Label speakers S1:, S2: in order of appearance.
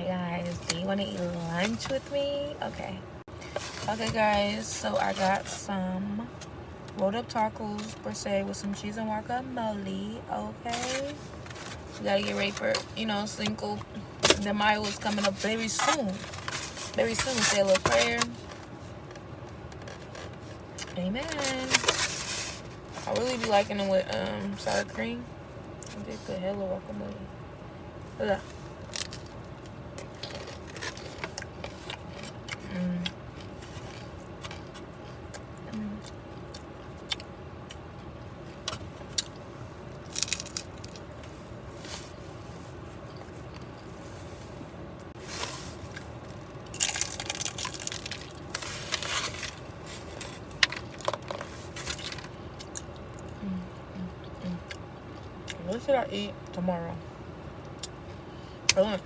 S1: Hey guys, do you want to eat lunch with me? Okay. Okay guys, so I got some rolled up tacos per se with some cheese and guacamole. Okay. We gotta get ready for, Cinco de Mayo is coming up very soon. Very soon. Say a little prayer. Amen. I really be liking them with sour cream. They put hella guacamole. Look at that. What should I eat tomorrow? For lunch.